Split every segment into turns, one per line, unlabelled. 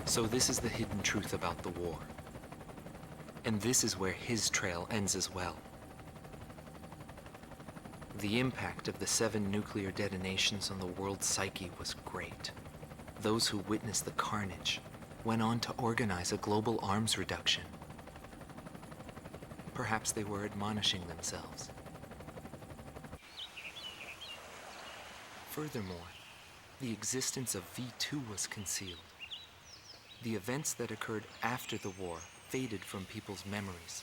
So this is the hidden truth about the war. And this is where his trail ends as well. The impact of the 7 nuclear detonations on the world's psyche was great. Those who witnessed the carnage went on to organize a global arms reduction. Perhaps they were admonishing themselves. Furthermore, the existence of V2 was concealed. The events that occurred after the war faded from people's memories,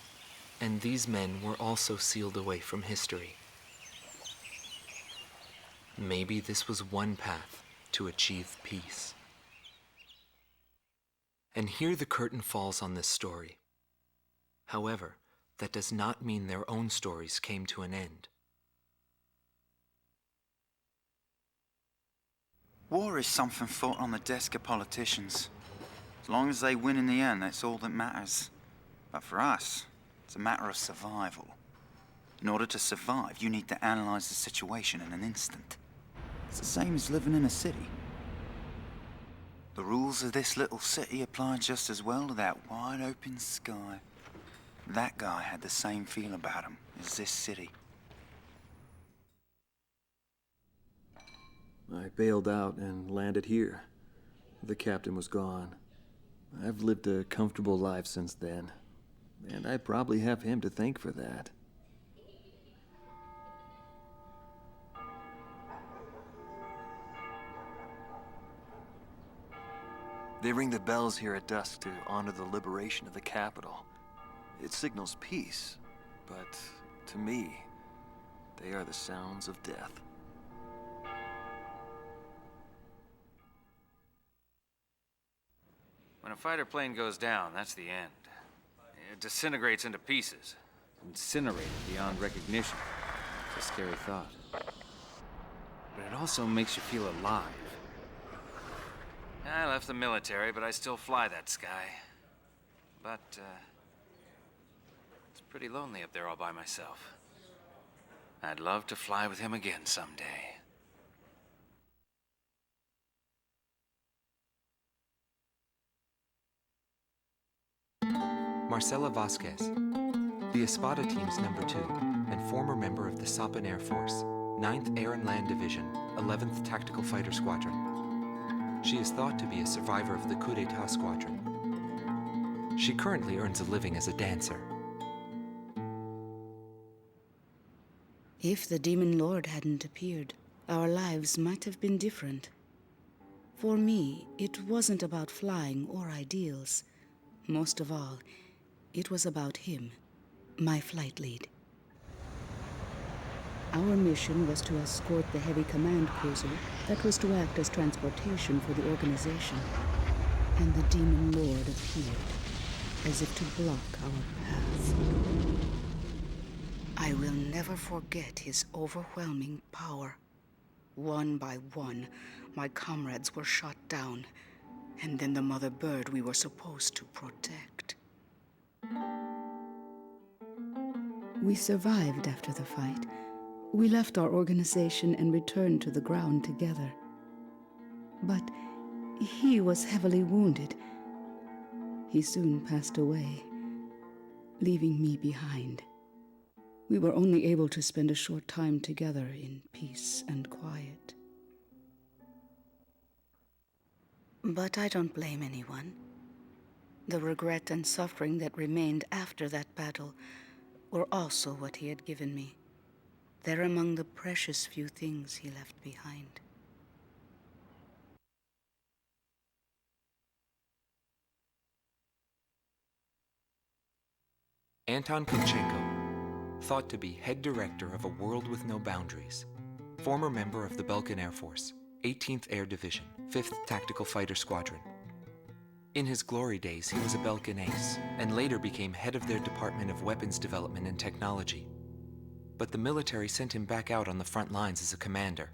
and these men were also sealed away from history. Maybe this was one path to achieve peace. And here the curtain falls on this story. However, that does not mean their own stories came to an end.
War is something fought on the desk of politicians. As long as they win in the end, that's all that matters. But for us, it's a matter of survival. In order to survive, you need to analyze the situation in an instant. It's the same as living in a city. The rules of this little city apply just as well to that wide open sky. That guy had the same feel about him as this city.
I bailed out and landed here. The captain was gone. I've lived a comfortable life since then, and I probably have him to thank for that. They ring the bells here at dusk to honor the liberation of the capital. It signals peace, but to me, they are the sounds of death.
When a fighter plane goes down, that's the end. It disintegrates into pieces. Incinerated beyond recognition. It's a scary thought. But it also makes you feel alive. I left the military, but I still fly that sky. But, it's pretty lonely up there all by myself. I'd love to fly with him again someday.
Marcela Vasquez, the Espada team's number 2 and former member of the Sapan Air Force, 9th Air and Land Division, 11th Tactical Fighter Squadron. She is thought to be a survivor of the coup d'etat squadron. She currently earns a living as a dancer.
If the Demon Lord hadn't appeared, our lives might have been different. For me, it wasn't about flying or ideals. Most of all, it was about him, my flight lead. Our mission was to escort the heavy command cruiser that was to act as transportation for the organization. And the Demon Lord appeared, as if to block our path. I will never forget his overwhelming power. One by one, my comrades were shot down, and then the mother bird we were supposed to protect. We survived after the fight. We left our organization and returned to the ground together. But he was heavily wounded. He soon passed away, leaving me behind. We were only able to spend a short time together in peace and quiet. But I don't blame anyone. The regret and suffering that remained after that battle were also what he had given me. They're among the precious few things he left behind.
Anton Kunchenko, thought to be head director of A World with No Boundaries, former member of the Belkan Air Force, 18th Air Division, 5th Tactical Fighter Squadron. In his glory days, he was a Belkan ace, and later became head of their Department of Weapons Development and Technology. But the military sent him back out on the front lines as a commander.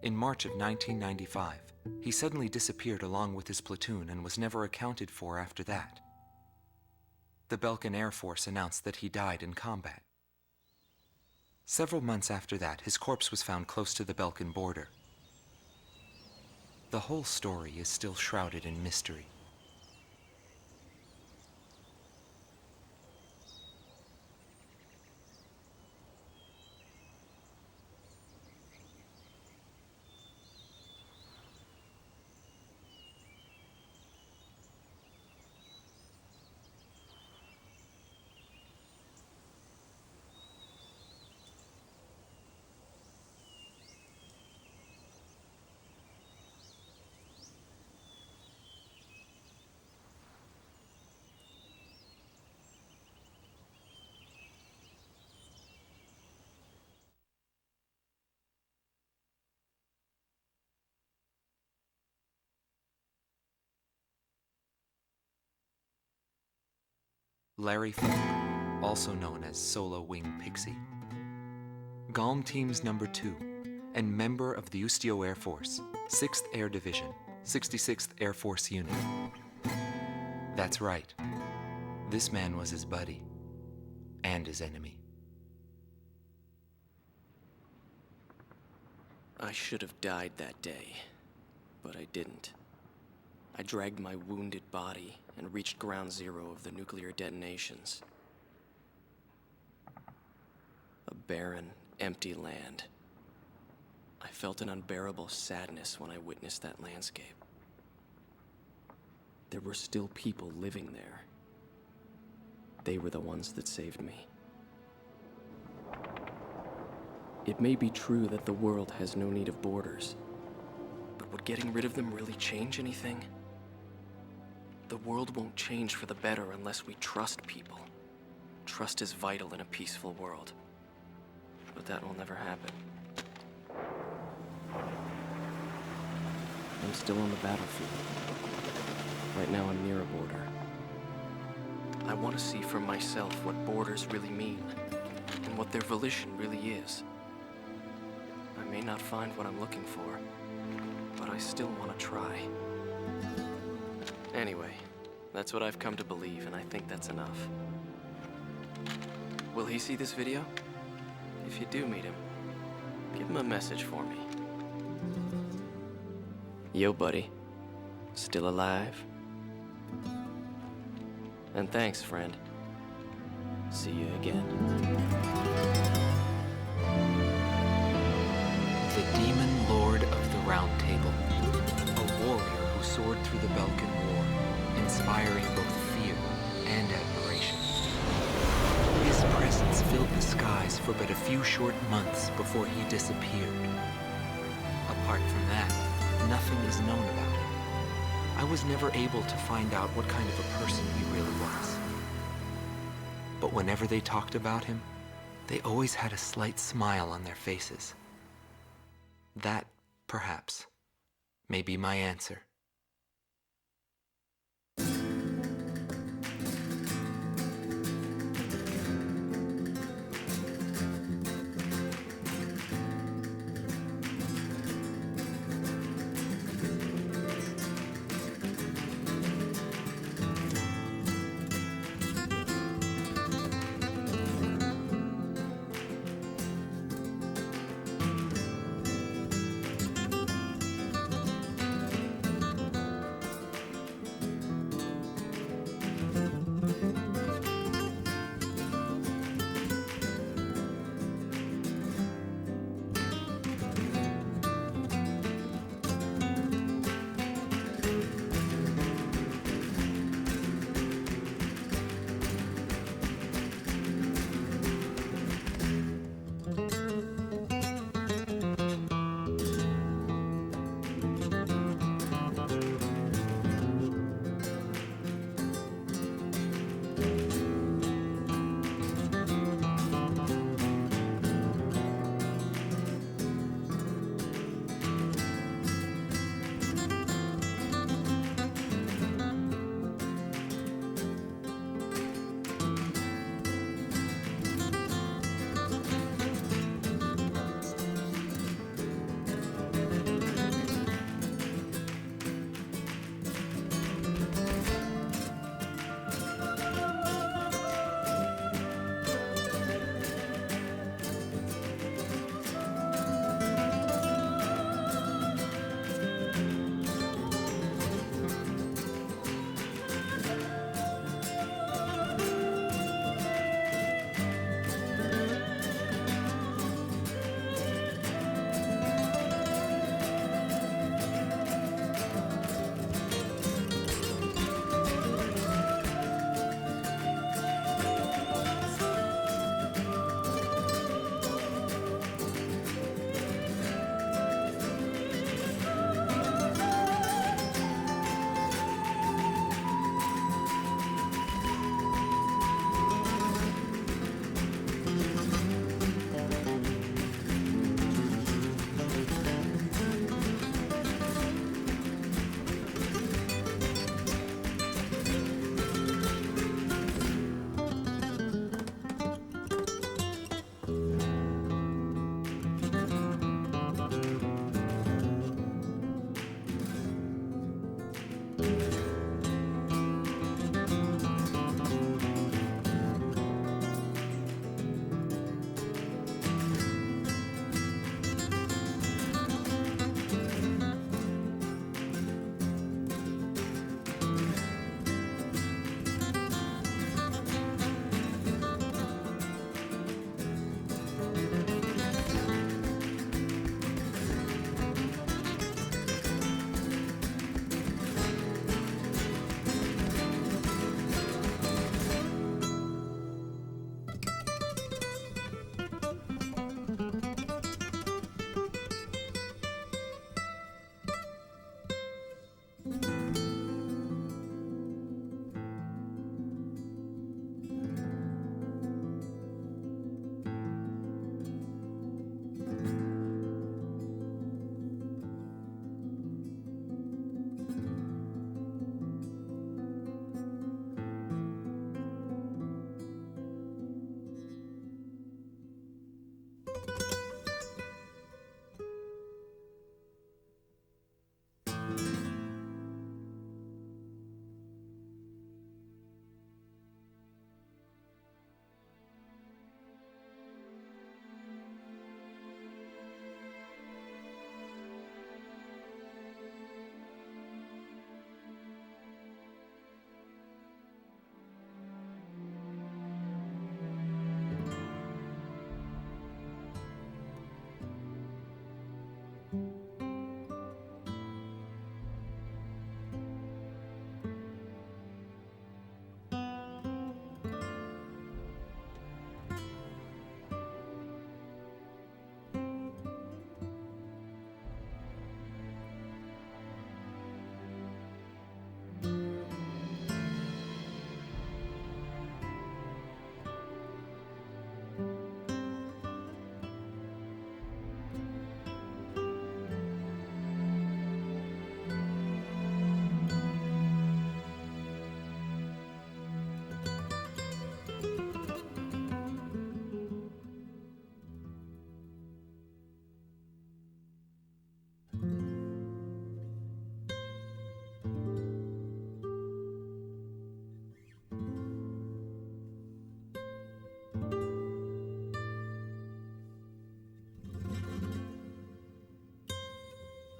In March of 1995, he suddenly disappeared along with his platoon and was never accounted for after that. The Belkan Air Force announced that he died in combat. Several months after that, his corpse was found close to the Belkan border. The whole story is still shrouded in mystery. Larry Falk, also known as Solo Wing Pixie. GALM Team's number 2, and member of the Ustio Air Force, 6th Air Division, 66th Air Force Unit. That's right. This man was his buddy, and his enemy.
I should have died that day, but I didn't. I dragged my wounded body and reached ground zero of the nuclear detonations. A barren, empty land. I felt an unbearable sadness when I witnessed that landscape. There were still people living there. They were the ones that saved me. It may be true that the world has no need of borders, but would getting rid of them really change anything? The world won't change for the better unless we trust people. Trust is vital in a peaceful world. But that will never happen. I'm still on the battlefield. Right now I'm near a border. I want to see for myself what borders really mean, and what their volition really is. I may not find what I'm looking for, but I still want to try. Anyway, that's what I've come to believe, and I think that's enough. Will he see this video? If you do meet him, give him a message for me. Yo, buddy. Still alive? And thanks, friend. See you again.
The Demon Lord of the Round Table, a warrior who soared through the Belkan War, inspiring both fear and admiration. His presence filled the skies for but a few short months before he disappeared. Apart from that, nothing is known about him. I was never able to find out what kind of a person he really was. But whenever they talked about him, they always had a slight smile on their faces. That, perhaps, may be my answer.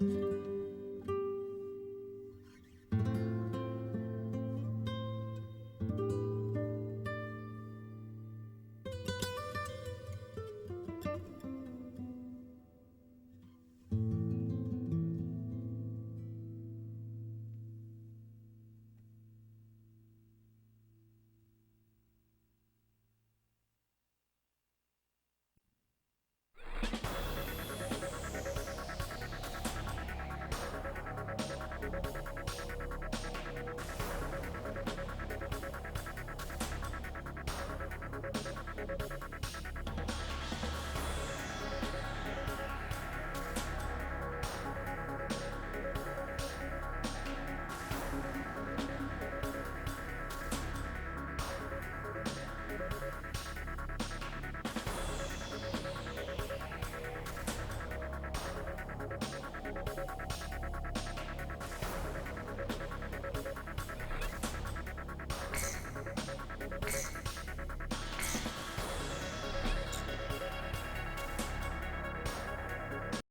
you.